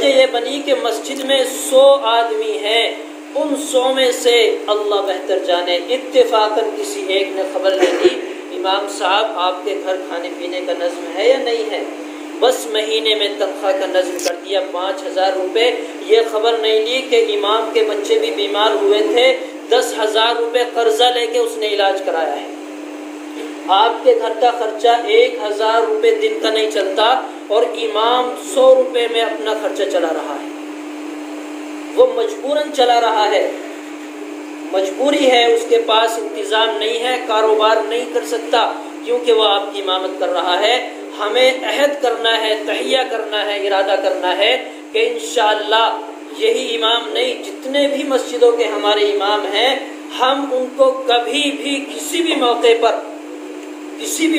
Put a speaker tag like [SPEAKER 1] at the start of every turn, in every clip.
[SPEAKER 1] وجہ یہ بنی کہ مسجد میں 100 آدمی ہیں، ان 100 میں سے اللہ بہتر جانے اتفاقاً کسی ایک نے خبر لے لی امام صاحب آپ کے گھر کھانے پینے کا نظم ہے یا نہیں ہے، بس مہینے میں تنخواہ کا نظم کر دیا 5000 روپے۔ یہ خبر نہیں لی کہ امام کے بچے بھی بیمار ہوئے تھے، 10,000 روپے قرضہ لے کے اس نے علاج کرایا ہے۔ آپ کے گھر کا خرچہ 1000 روپے دن کا نہیں چلتا اور امام 100 روپے میں اپنا خرچہ چلا رہا ہے، وہ مجبوراً چلا رہا ہے، مجبوری ہے، اس کے پاس انتظام نہیں ہے، کاروبار نہیں کر سکتا کیونکہ وہ آپ کی امامت کر رہا ہے۔ ہمیں عہد کرنا ہے، تہیہ کرنا ہے، ارادہ کرنا ہے کہ انشاءاللہ یہی امام نہیں، جتنے بھی مسجدوں کے ہمارے امام ہیں ہم ان کو کبھی بھی کسی بھی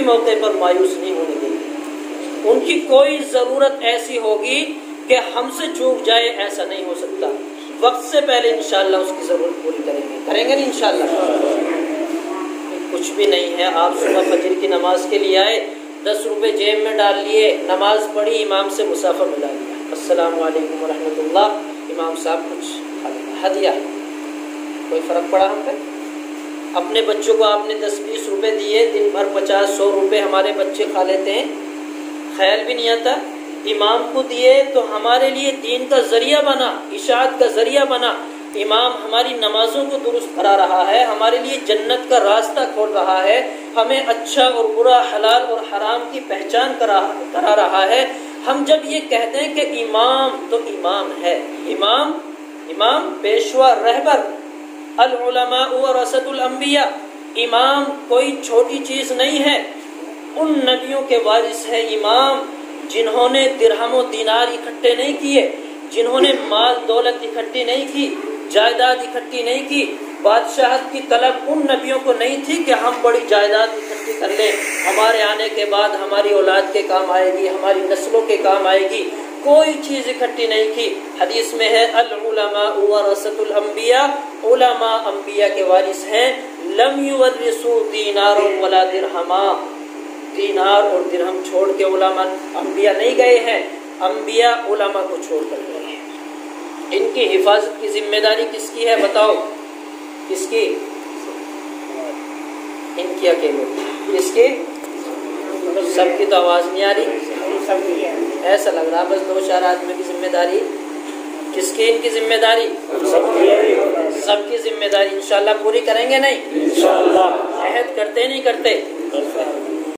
[SPEAKER 1] موقع پر مایوس نہیں ہونے دیں گے۔ ان کی کوئی ضرورت ایسی ہوگی کہ ہم سے چوک جائے، ایسا نہیں ہو سکتا، وقت سے پہلے انشاءاللہ اس کی ضرورت پوری کریں گے نا انشاءاللہ۔ کچھ بھی نہیں ہے، آپ صبح فجر کی نماز کے لیے آئے، 10 روپے جیب میں ڈال لیے، نماز پڑھی، امام سے مسافہ ملا لیا، السلام علیکم ورحمۃ اللہ، امام صاحب کچھ ہدیہ، کوئی فرق پڑا ہم پہ؟ اپنے بچوں کو آپ نے 10-20 روپے دیے، دن بھر 50-100 روپے ہمارے بچے کھا لیتے ہیں، خیال بھی نہیں آتا۔ امام کو دیے تو ہمارے لیے دین کا ذریعہ بنا، اشاعت کا ذریعہ بنا، امام ہماری نمازوں کو درست کرا رہا ہے، ہمارے لیے جنت کا راستہ کھول رہا ہے، ہمیں اچھا اور برا، حلال اور حرام کی پہچان کرا رہا ہے۔ ہم جب یہ کہتے ہیں کہ امام تو امام ہے، امام پیشوا رہبر، العلماء ورثۃ الانبیاء، امام کوئی چھوٹی چیز نہیں ہے، ان نبیوں کے وارث ہے امام جنہوں نے درہم و دینار اکٹھے نہیں کیے، جنہوں نے مال دولت اکٹھی نہیں کی، جائیداد اکٹھی نہیں کی، بادشاہت کی طلب ان نبیوں کو نہیں تھی کہ ہم بڑی جائیداد اکٹھی کر لیں، ہمارے آنے کے بعد ہماری اولاد کے کام آئے گی، ہماری نسلوں کے کام آئے گی، کوئی چیز اکٹھی نہیں کی۔ حدیث میں ہے العلماء ورثۃ الانبیاء، علماء انبیاء کے وارث ہیں، لم یورثوا دینارا ولا درہما، دینار اور درہم چھوڑ کے علماء انبیاء نہیں گئے ہیں، انبیاء علماء کو چھوڑ کر گئے ہیں۔ ان کی حفاظت کی ذمہ داری کس کی ہے بتاؤ؟ کس کی؟ ان کی اکیلے، کس کی؟ سب کی تو آواز نہیں آ رہی، ایسا لگ رہا بس 2-4 آدمی کی ذمہ داری۔ کس کی؟ ان کی ذمہ داری سب کی ذمہ داری انشاءاللہ پوری کریں گے نہیں؟ انشاءاللہ عہد کرتے نہیں کرتے؟